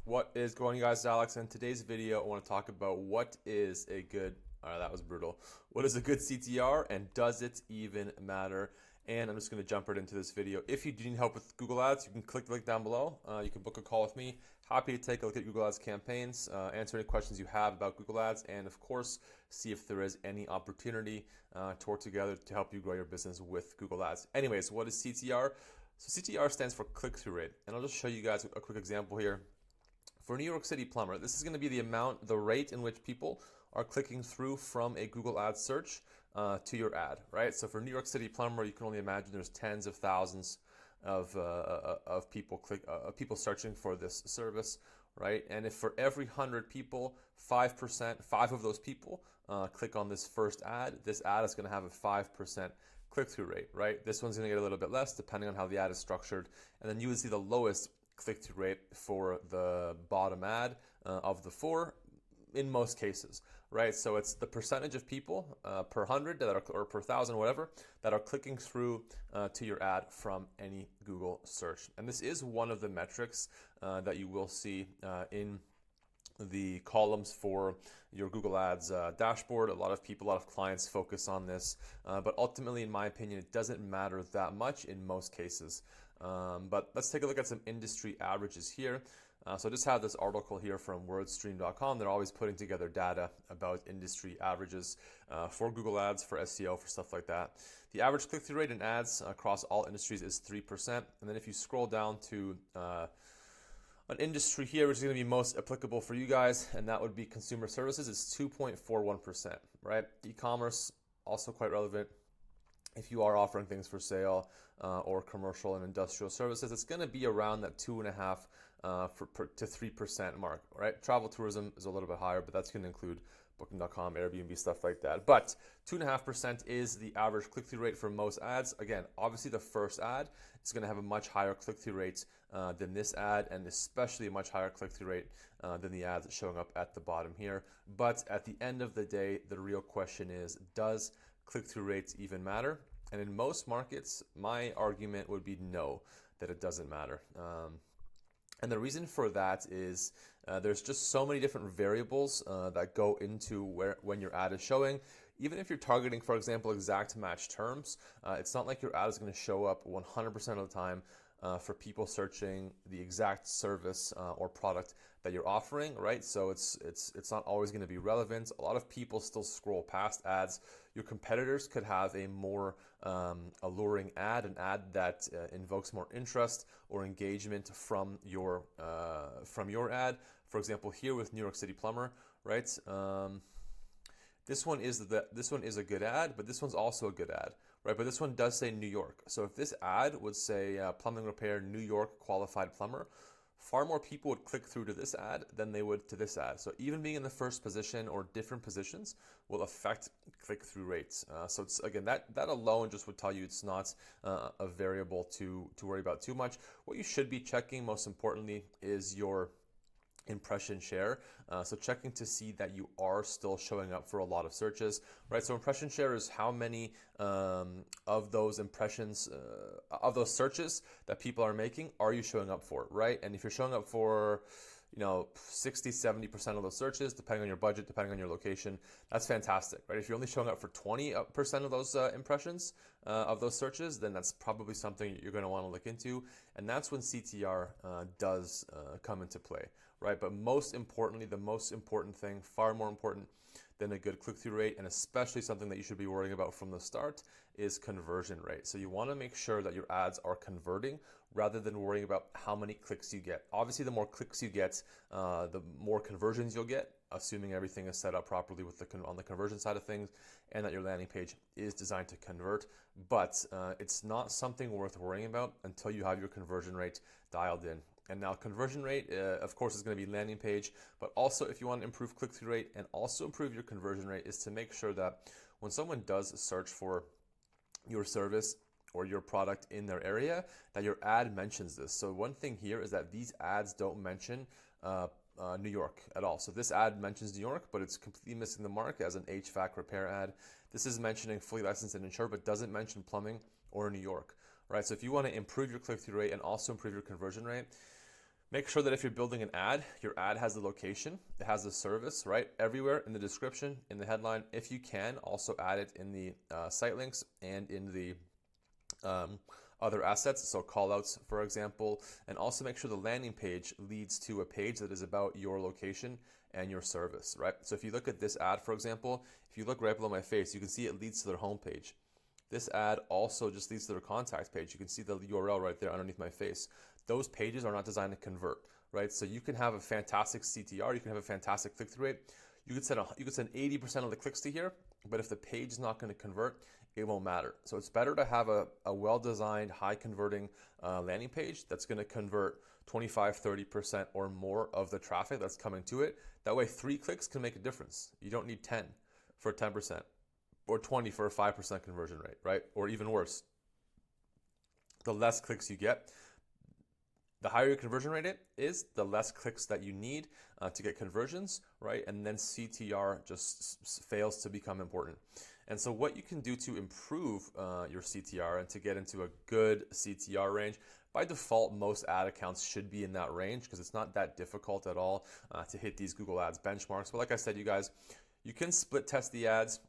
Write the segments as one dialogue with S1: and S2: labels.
S1: What is going on, you guys? Alex. In today's video, I want to talk about what is a good, that was brutal. What is a good CTR and does it even matter? And I'm just going to jump right into this video. If you do need help with Google Ads, you can click the link down below. You can book a call with me. Happy to take a look at Google Ads campaigns, answer any questions you have about Google Ads, and of course, see if there is any opportunity to work together to help you grow your business with Google Ads. Anyways, what is CTR? So CTR stands for click-through rate. And I'll just show you guys a quick example here. For New York City plumber, this is going to be the rate in which people are clicking through from a Google Ads search to your ad, right? So for New York City plumber, you can only imagine there's tens of thousands of people searching for this service, right? And if for every 100 people, 5%, five of those people click on this first ad, this ad is going to have a 5% click-through rate, right? This one's going to get a little bit less depending on how the ad is structured, and then you would see the lowest click-through rate for the bottom ad of the four in most cases, right? So it's the percentage of people per 100 that are, or per 1,000, whatever, that are clicking through to your ad from any Google search. And this is one of the metrics that you will see in the columns for your Google Ads dashboard. A lot of clients focus on this, but ultimately, in my opinion, it doesn't matter that much in most cases. But let's take a look at some industry averages here. So I just have this article here from wordstream.com. They're always putting together data about industry averages for Google Ads, for SEO, for stuff like that. The average click-through rate in ads across all industries is 3%. And then if you scroll down to an industry here, which is going to be most applicable for you guys, and that would be consumer services, is 2.41%, right? E-commerce, also quite relevant. If you are offering things for sale or commercial and industrial services, it's going to be around that 2.5 to 3% mark, right? Travel tourism is a little bit higher, but that's going to include Booking.com, Airbnb, stuff like that. But 2.5% is the average click-through rate for most ads. Again, obviously the first ad is going to have a much higher click-through rate than this ad, and especially a much higher click-through rate than the ads showing up at the bottom here. But at the end of the day, the real question is, does click-through rates even matter? And in most markets, my argument would be no, that it doesn't matter. And the reason for that is there's just so many different variables that go into when your ad is showing. Even if you're targeting, for example, exact match terms, it's not like your ad is going to show up 100% of the time for people searching the exact service or product that you're offering, right? So it's not always going to be relevant. A lot of people still scroll past ads. Your competitors could have a more alluring ad, an ad that invokes more interest or engagement from your ad. For example, here with New York City plumber, right? This one is a good ad, but this one's also a good ad, right? But this one does say New York. So if this ad would say plumbing repair, New York qualified plumber, far more people would click through to this ad than they would to this ad. So even being in the first position or different positions will affect click-through rates. So it's, again, that alone just would tell you it's not a variable to worry about too much. What you should be checking most importantly is your impression share. So checking to see that you are still showing up for a lot of searches, right? So impression share is how many of those impressions, of those searches that people are making, are you showing up for, right? And if you're showing up for 60, 70% of those searches, depending on your budget, depending on your location, that's fantastic, right? If you're only showing up for 20% of those impressions of those searches, then that's probably something you're going to want to look into. And that's when CTR does come into play, right? But most importantly, the most important thing, far more important than a good click-through rate, and especially something that you should be worrying about from the start, is conversion rate. So you want to make sure that your ads are converting rather than worrying about how many clicks you get. Obviously, the more clicks you get, the more conversions you'll get, assuming everything is set up properly with on the conversion side of things, and that your landing page is designed to convert. But it's not something worth worrying about until you have your conversion rate dialed in. And now conversion rate, of course, is going to be landing page, but also if you want to improve click-through rate and also improve your conversion rate, is to make sure that when someone does search for your service or your product in their area, that your ad mentions this. So one thing here is that these ads don't mention New York at all. So this ad mentions New York, but it's completely missing the mark as an HVAC repair ad. This is mentioning fully licensed and insured, but doesn't mention plumbing or New York, right? So if you want to improve your click-through rate and also improve your conversion rate, Make sure that if you're building an ad, your ad has the location, it has the service, right? Everywhere in the description, in the headline. If you can, also add it in the site links and in the other assets, so callouts, for example, and also make sure the landing page leads to a page that is about your location and your service, right? So if you look at this ad, for example, if you look right below my face, you can see it leads to their homepage. This ad also just leads to their contact page. You can see the URL right there underneath my face. Those pages are not designed to convert, right? So you can have a fantastic CTR, you can have a fantastic click-through rate. You could send 80% of the clicks to here, but if the page is not going to convert, it won't matter. So it's better to have a well-designed, high-converting landing page that's going to convert 25, 30% or more of the traffic that's coming to it. That way, 3 clicks can make a difference. You don't need 10 for 10%. Or 20 for a 5% conversion rate, right? Or even worse, the less clicks you get, the higher your conversion rate is, the less clicks that you need to get conversions, right? And then CTR just fails to become important. And so what you can do to improve your CTR and to get into a good CTR range, by default, most ad accounts should be in that range because it's not that difficult at all to hit these Google Ads benchmarks. But like I said, you guys, you can split test the ads,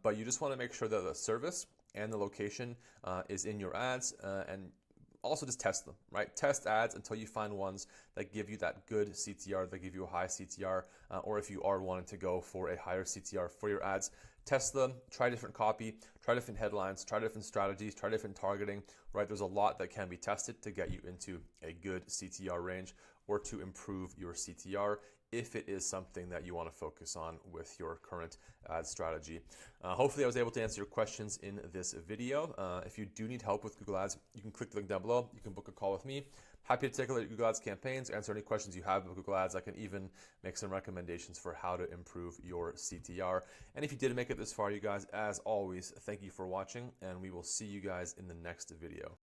S1: but you just want to make sure that the service and the location is in your ads, and also just test them, right? Test ads until you find ones that give you that good CTR, that give you a high CTR, or if you are wanting to go for a higher CTR for your ads, test them, try different copy, try different headlines, try different strategies, try different targeting, right? There's a lot that can be tested to get you into a good CTR range or to improve your CTR if it is something that you want to focus on with your current ad strategy. Hopefully I was able to answer your questions in this video. If you do need help with Google Ads, you can click the link down below. You can book a call with me. Happy to take a look at Google Ads campaigns, answer any questions you have with Google Ads. I can even make some recommendations for how to improve your CTR. And if you did make it this far, you guys, as always, thank you for watching, and we will see you guys in the next video.